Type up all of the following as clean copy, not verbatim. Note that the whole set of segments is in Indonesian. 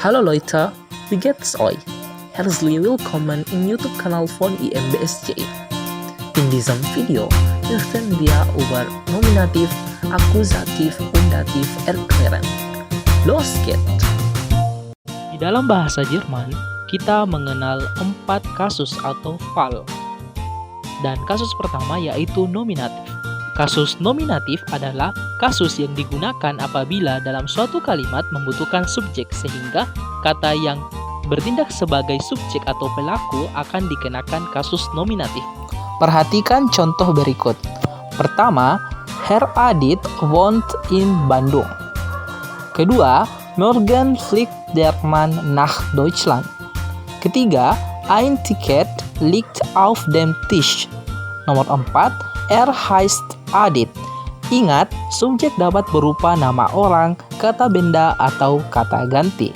Hallo Leute, wie geht's euch? Herzlich willkommen im YouTube-Kanal von IMBSJ. In diesem Video möchten wir über Nominativ, Akkusativ und Dativ erklären. Los geht's! Di dalam bahasa Jerman, kita mengenal 4 kasus atau Fall. Dan kasus pertama yaitu nominatif. Kasus nominatif adalah kasus yang digunakan apabila dalam suatu kalimat membutuhkan subjek sehingga kata yang bertindak sebagai subjek atau pelaku akan dikenakan kasus nominatif. Perhatikan contoh berikut. Pertama, Herr Adit wohnt in Bandung. Kedua, morgen fliegt der Mann nach Deutschland. Ketiga, ein Ticket liegt auf dem Tisch. Nomor 4, er heißt Adit. Ingat, subjek dapat berupa nama orang, kata benda, atau kata ganti.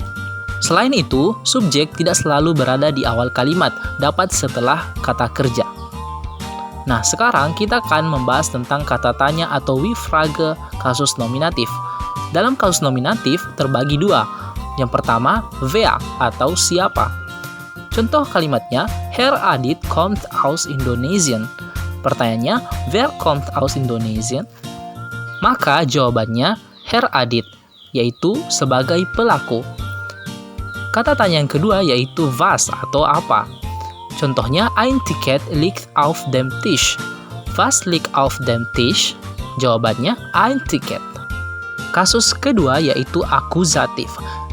Selain itu, subjek tidak selalu berada di awal kalimat, dapat setelah kata kerja. Nah, sekarang kita akan membahas tentang kata tanya atau wie-Frage kasus nominatif. Dalam kasus nominatif terbagi 2. Yang pertama, wer atau siapa. Contoh kalimatnya, Herr Adit kommt aus Indonesien. Pertanyaannya, wer kommt aus Indonesien? Maka jawabannya, Herr Adit, yaitu sebagai pelaku. Kata tanya yang kedua yaitu was atau apa. Contohnya, ein Ticket liegt auf dem Tisch. Was liegt auf dem Tisch? Jawabannya, ein Ticket. Kasus kedua yaitu akusatif.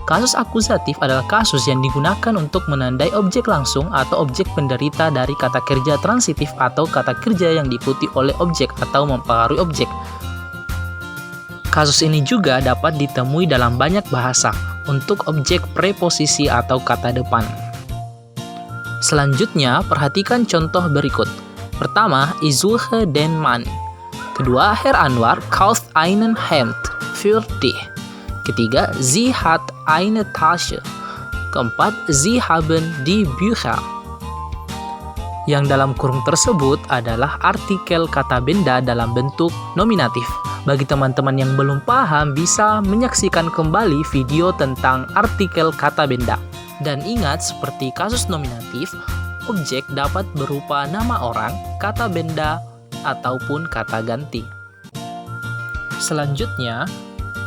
Kasus akusatif adalah kasus yang digunakan untuk menandai objek langsung atau objek penderita dari kata kerja transitif atau kata kerja yang diikuti oleh objek atau mempengaruhi objek. Kasus ini juga dapat ditemui dalam banyak bahasa untuk objek preposisi atau kata depan. Selanjutnya, perhatikan contoh berikut. Pertama, ich suche den Mann. Kedua, Herr Anwar kauft einen Hemd für dich. Ketiga, sie hat eine Tasche. Keempat, sie haben die Bücher. Yang dalam kurung tersebut adalah artikel kata benda dalam bentuk nominatif. Bagi teman-teman yang belum paham, bisa menyaksikan kembali video tentang artikel kata benda. Dan ingat, seperti kasus nominatif, objek dapat berupa nama orang, kata benda, ataupun kata ganti. Selanjutnya,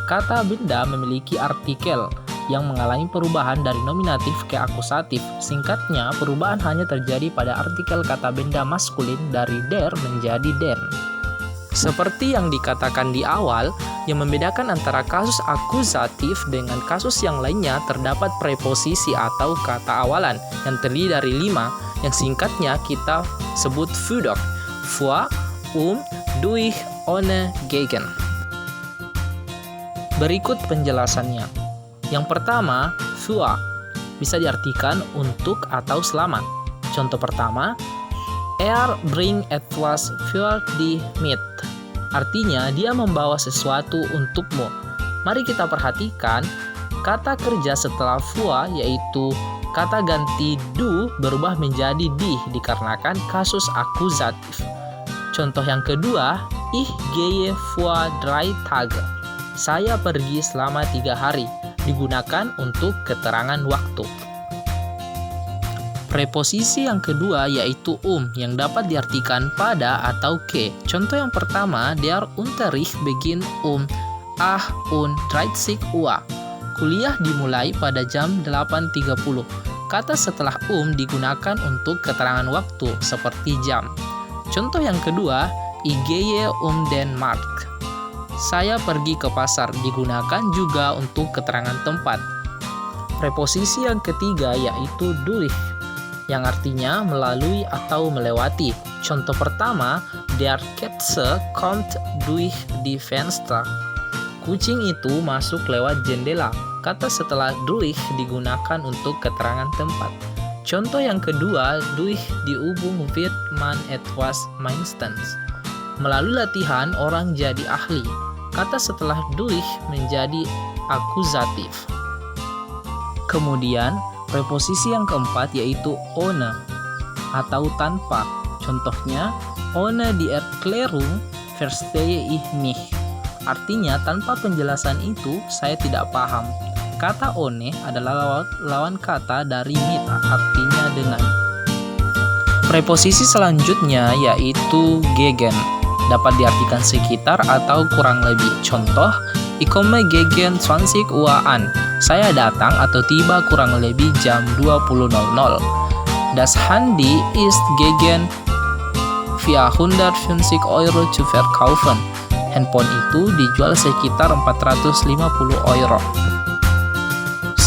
kata benda memiliki artikel yang mengalami perubahan dari nominatif ke akusatif. Singkatnya, perubahan hanya terjadi pada artikel kata benda maskulin dari der menjadi den. Seperti yang dikatakan di awal, yang membedakan antara kasus akusatif dengan kasus yang lainnya terdapat preposisi atau kata awalan yang terdiri dari 5, yang singkatnya kita sebut für doch, für, durch, ohne, gegen. Berikut penjelasannya. Yang pertama, für bisa diartikan untuk atau selama. Contoh pertama, er bringt etwas für dich mit. Artinya, dia membawa sesuatu untukmu. Mari kita perhatikan kata kerja setelah für yaitu kata ganti du berubah menjadi dich dikarenakan kasus akusatif. Contoh yang kedua, ich gehe für 3 Tage. Saya pergi selama 3 hari, digunakan untuk keterangan waktu. Preposisi yang kedua yaitu yang dapat diartikan pada atau ke. Contoh yang pertama, der Unterricht beginnt 8:30 Uhr. Kuliah dimulai pada jam 8.30. Kata setelah digunakan untuk keterangan waktu seperti jam. Contoh yang kedua, ich gehe den Markt. Saya pergi ke pasar, digunakan juga untuk keterangan tempat. Preposisi yang ketiga yaitu durch, yang artinya melalui atau melewati. Contoh pertama, der Katze kommt durch die Fenster. Kucing itu masuk lewat jendela. Kata setelah durch digunakan untuk keterangan tempat. Contoh yang kedua, durch die Übung wird man etwas meistens. Melalui latihan, orang jadi ahli. Kata setelah durch menjadi akusatif. Kemudian, preposisi yang keempat yaitu ohne atau tanpa. Contohnya, ohne die Erklärung verstehe ich nicht. Artinya, tanpa penjelasan itu, saya tidak paham. Kata ohne adalah lawan kata dari mit, artinya dengan. Preposisi selanjutnya yaitu gegen, dapat diartikan sekitar atau kurang lebih. Contoh, ich komme gegen 20 Uhr an. Saya datang atau tiba kurang lebih jam 20.00. Das Handy ist gegen 450 Euro zu verkaufen. Handphone itu dijual sekitar 450 euro.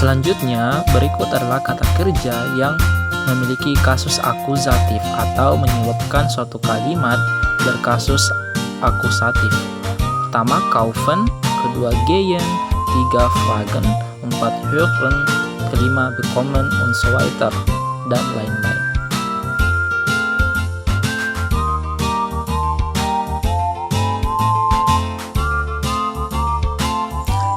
Selanjutnya, berikut adalah kata kerja yang memiliki kasus akusatif atau menyebabkan suatu kalimat berkasus akusatif. Pertama, kaufen, kedua, gehen, tiga, fragen, empat, hören, kelima, bekommen, und so weiter, dan lain-lain.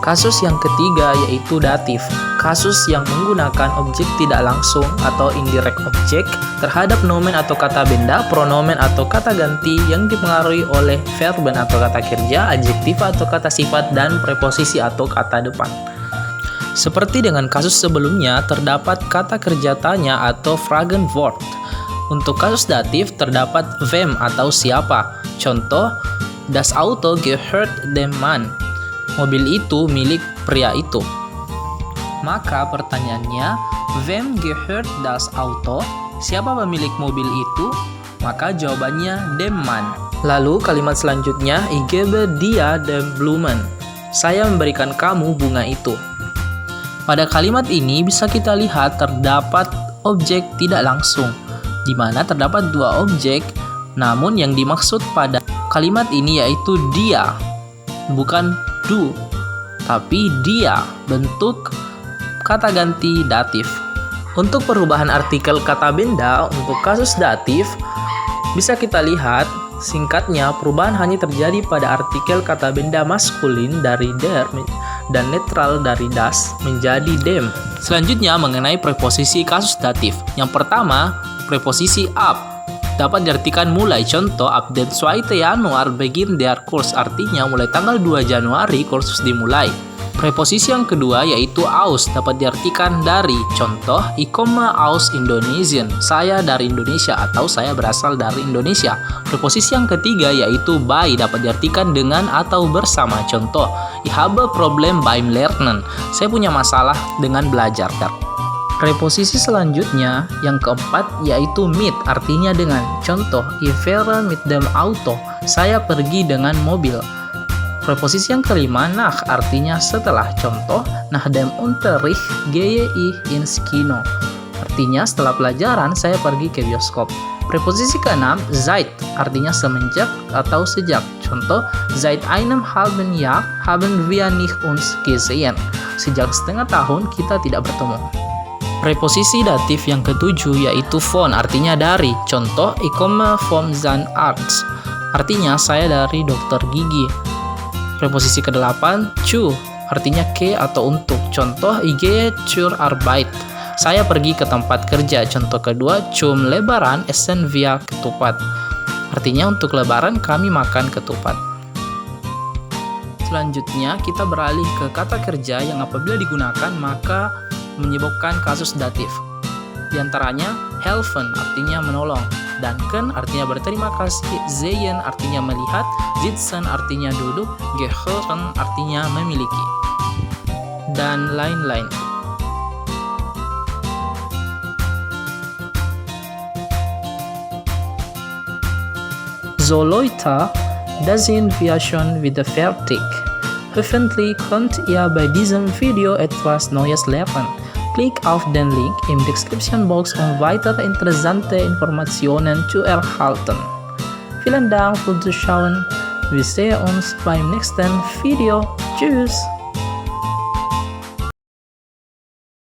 Kasus yang ketiga yaitu datif, kasus yang menggunakan objek tidak langsung atau indirect object terhadap nomen atau kata benda, pronomen atau kata ganti yang dipengaruhi oleh verben atau kata kerja, adjektif atau kata sifat, dan preposisi atau kata depan. Seperti dengan kasus sebelumnya, terdapat kata kerja tanya atau Fragenwort. Untuk kasus datif terdapat wem atau siapa. Contoh, das Auto gehört dem Mann. Mobil itu milik pria itu. Maka pertanyaannya, wem gehört das Auto? Siapa pemilik mobil itu? Maka jawabannya dem Mann. Lalu kalimat selanjutnya, ich gebe dir den Blumen. Saya memberikan kamu bunga itu. Pada kalimat ini bisa kita lihat terdapat objek tidak langsung, di mana terdapat dua objek, namun yang dimaksud pada kalimat ini yaitu dia, bukan du, tapi dia, bentuk kata ganti datif. Untuk perubahan artikel kata benda untuk kasus datif, bisa kita lihat singkatnya perubahan hanya terjadi pada artikel kata benda maskulin dari der dan netral dari das menjadi dem. Selanjutnya mengenai preposisi kasus datif. Yang pertama, preposisi ab dapat diartikan mulai. Contoh, ab dem 2. Januar begin der Kurs, artinya mulai tanggal 2 Januari kursus dimulai. Preposisi yang kedua yaitu aus, dapat diartikan dari. Contoh, ich komme aus Indonesien, saya dari Indonesia atau saya berasal dari Indonesia. Preposisi yang ketiga yaitu bei, dapat diartikan dengan atau bersama. Contoh, ich habe Problem beim Lernen, saya punya masalah dengan belajar. Preposisi selanjutnya yang keempat yaitu mit, artinya dengan. Contoh, ich fahre mit dem Auto, saya pergi dengan mobil. Preposisi yang kelima, nach, artinya setelah. Contoh, nach dem Unterricht gehe ich ins Kino, artinya setelah pelajaran saya pergi ke bioskop. Preposisi keenam, seit, artinya semenjak atau sejak. Contoh, seit einem halben Jahr haben wir nicht uns gesehen, sejak setengah tahun kita tidak bertemu. Preposisi datif yang ketujuh yaitu von, artinya dari. Contoh, ich komme vom Zahnarzt, artinya saya dari dokter gigi. Preposisi ke-8, zu, artinya ke atau untuk. Contoh, ich gehe zur Arbeit, saya pergi ke tempat kerja. Contoh kedua, zum Lebaran essen wir ketupat, artinya untuk lebaran kami makan ketupat. Selanjutnya kita beralih ke kata kerja yang apabila digunakan maka menyebabkan kasus datif. Di antaranya, helfen artinya menolong, danken artinya berterima kasih, sehen artinya melihat, sitzen artinya duduk, gehören artinya memiliki, dan lain-lain. So Leute, da sind wir schon wieder fertig. Hoffentlich könnt ihr bei diesem Video etwas Neues lernen. Klick auf den Link im Description Box, um weitere interessante Informationen zu erhalten. Vielen Dank fürs Zuschauen. Wir sehen uns beim nächsten Video. Tschüss!